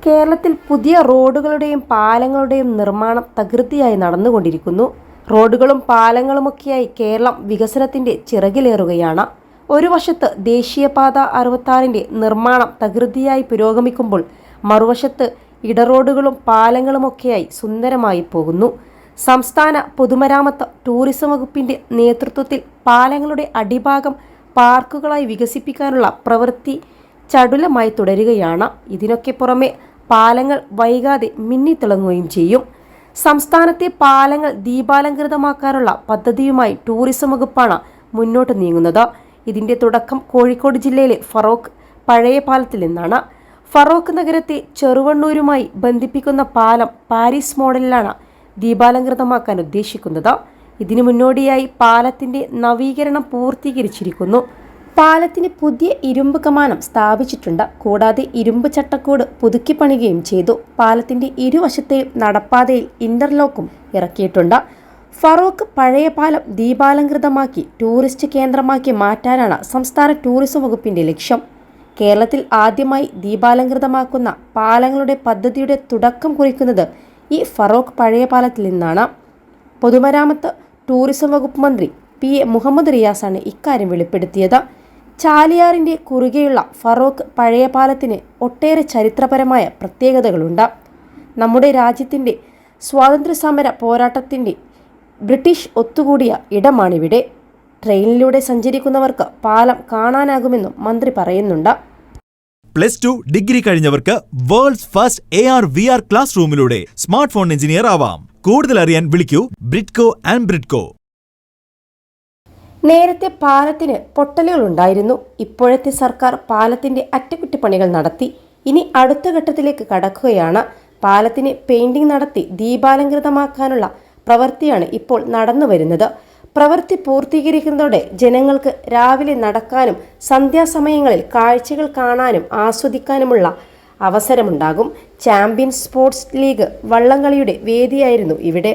കേരളത്തിൽ പുതിയ റോഡുകളുടെയും പാലങ്ങളുടെയും നിർമ്മാണം തകൃതിയായി നടന്നുകൊണ്ടിരിക്കുന്നു. റോഡുകളും പാലങ്ങളുമൊക്കെയായി കേരളം വികസനത്തിന്റെ ചിറകിലേറുകയാണ്. ഒരു വശത്ത് ദേശീയപാത 66ന്റെ നിർമ്മാണം തകൃതിയായി പുരോഗമിക്കുമ്പോൾ മറുവശത്ത് ഇടറോഡുകളും പാലങ്ങളുമൊക്കെയായി സുന്ദരമായി പോകുന്നു. സംസ്ഥാന പൊതുമരാമത്ത് ടൂറിസം വകുപ്പിന്റെ നേതൃത്വത്തിൽ പാലങ്ങളുടെ അടിഭാഗം പാർക്കുകളായി വികസിപ്പിക്കാനുള്ള പ്രവൃത്തി ചടുലമായി തുടരുകയാണ്. ഇതിനൊക്കെ പുറമെ പാലങ്ങൾ വൈകാതെ മിന്നിത്തിളങ്ങുകയും ചെയ്യും. സംസ്ഥാനത്തെ പാലങ്ങൾ ദീപാലങ്കൃതമാക്കാനുള്ള പദ്ധതിയുമായി ടൂറിസം വകുപ്പാണ് മുന്നോട്ട് നീങ്ങുന്നത്. ഇതിന്റെ തുടക്കം കോഴിക്കോട് ജില്ലയിലെ ഫറോക്ക് പഴയ പാലത്തിൽ നിന്നാണ്. ഫറോക്ക് നഗരത്തെ ചെറുവണ്ണൂരുമായി ബന്ധിപ്പിക്കുന്ന പാലം പാരീസ് മോഡലിലാണ് ദീപാലങ്കൃതമാക്കാൻ ഉദ്ദേശിക്കുന്നത്. ഇതിനു മുന്നോടിയായി പാലത്തിന്റെ നവീകരണം പൂർത്തീകരിച്ചിരിക്കുന്നു. പാലത്തിന് പുതിയ ഇരുമ്പ് കമാനം സ്ഥാപിച്ചിട്ടുണ്ട്. കൂടാതെ ഇരുമ്പ് ചട്ടക്കൂട് പുതുക്കി പണിയുകയും ചെയ്തു. പാലത്തിന്റെ ഇരുവശത്തെയും നടപ്പാതയിൽ ഇന്റർലോക്കും ഇറക്കിയിട്ടുണ്ട്. ഫറോക്ക് പഴയ പാലം ദീപാലങ്കൃതമാക്കി ടൂറിസ്റ്റ് കേന്ദ്രമാക്കി മാറ്റാനാണ് സംസ്ഥാന ടൂറിസം വകുപ്പിന്റെ ലക്ഷ്യം. കേരളത്തിൽ ആദ്യമായി ദീപാലങ്കൃതമാക്കുന്ന പാലങ്ങളുടെ പദ്ധതിയുടെ തുടക്കം കുറിക്കുന്നത് ഈ ഫറോക്ക് പഴയ പാലത്തിൽ നിന്നാണ്. പൊതുമരാമത്ത് ടൂറിസം വകുപ്പ് മന്ത്രി PA മുഹമ്മദ് റിയാസാണ് ഇക്കാര്യം വെളിപ്പെടുത്തിയത്. ചാലിയാറിന്റെ കുറുകെയുള്ള ഫറോക്ക് പഴയ പാലത്തിന് ഒട്ടേറെ ചരിത്രപരമായ പ്രത്യേകതകളുണ്ട്. നമ്മുടെ രാജ്യത്തിന്റെ സ്വാതന്ത്ര്യസമര പോരാട്ടത്തിന്റെ ബ്രിട്ടീഷ് ഒത്തുകൂടിയ ഇടമാണിവിടെ. ട്രെയിനിലൂടെ സഞ്ചരിക്കുന്നവർക്ക് പാലം കാണാനാകുമെന്നും മന്ത്രി പറയുന്നുണ്ട്. +2 ഡിഗ്രി കഴിഞ്ഞവർക്ക് വേൾഡ്സ് ഫസ്റ്റ് AR/VR ക്ലാസ് റൂമിലൂടെ സ്മാർട്ട് ഫോൺ എഞ്ചിനീയർ ആവാം. കൂടുതൽ അറിയാൻ വിളിക്കൂ ബ്രിഡ്കോ ആൻഡ് ബ്രിഡ്കോ. നേരത്തെ പാലത്തിന് പൊട്ടലുകൾ ഉണ്ടായിരുന്നു. ഇപ്പോഴത്തെ സർക്കാർ പാലത്തിന്റെ അറ്റകുറ്റപ്പണികൾ നടത്തി. ഇനി അടുത്ത ഘട്ടത്തിലേക്ക് കടക്കുകയാണ്. പാലത്തിന് പെയിന്റിംഗ് നടത്തി ദീപാലങ്കൃതമാക്കാനുള്ള പ്രവൃത്തിയാണ് ഇപ്പോൾ നടന്നു വരുന്നത്. പ്രവൃത്തി പൂർത്തീകരിക്കുന്നതോടെ ജനങ്ങൾക്ക് രാവിലെ നടക്കാനും സന്ധ്യാസമയങ്ങളിൽ കാഴ്ചകൾ കാണാനും ആസ്വദിക്കാനുമുള്ള അവസരമുണ്ടാകും. ചാമ്പ്യൻസ് സ്പോർട്സ് ലീഗ് വള്ളംകളിയുടെ വേദിയായിരുന്നു ഇവിടെ.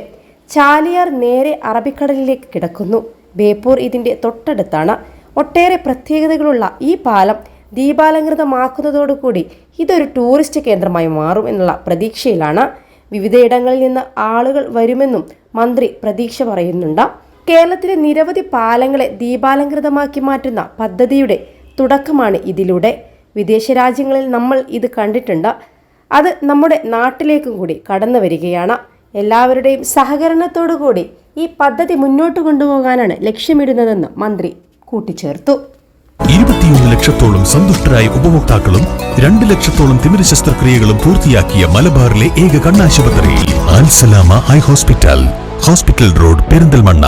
ചാലിയാർ നേരെ അറബിക്കടലിലേക്ക് കിടക്കുന്നു. ബേപ്പൂർ ഇതിന്റെ തൊട്ടടുത്താണ്. ഒട്ടേറെ പ്രത്യേകതകളുള്ള ഈ പാലം ദീപാലങ്കൃതമാക്കുന്നതോടുകൂടി ഇതൊരു ടൂറിസ്റ്റ് കേന്ദ്രമായി മാറും എന്നുള്ള പ്രതീക്ഷയിലാണ്. വിവിധയിടങ്ങളിൽ നിന്ന് ആളുകൾ വരുമെന്നും മന്ത്രി പ്രതീക്ഷ പറയുന്നുണ്ട്. കേരളത്തിലെ നിരവധി പാലങ്ങളെ ദീപാലങ്കൃതമാക്കി മാറ്റുന്ന പദ്ധതിയുടെ തുടക്കമാണ് ഇതിലൂടെ. വിദേശ രാജ്യങ്ങളിൽ നമ്മൾ ഇത് കണ്ടിട്ടുണ്ട്. അത് നമ്മുടെ നാട്ടിലേക്കും കൂടി കടന്നു വരികയാണ്. എല്ലാവരുടെയും സഹകരണത്തോടു കൂടി ഈ പദ്ധതി മുന്നോട്ട് കൊണ്ടുപോകാനാണ് ലക്ഷ്യമിടുന്നതെന്ന് മന്ത്രി കൂട്ടിച്ചേർത്തു. 21 ലക്ഷത്തോളം സന്തുഷ്ടരായ ഉപഭോക്താക്കളും 2 ലക്ഷത്തോളം തിമിര ശസ്ത്രക്രിയകളും പൂർത്തിയാക്കിയ മലബാറിലെ ഏക കണ്ണാശുപത്രി അൽ സലാമ ഹൈ ഹോസ്പിറ്റൽ റോഡ് പെരിന്തൽമണ്ണ.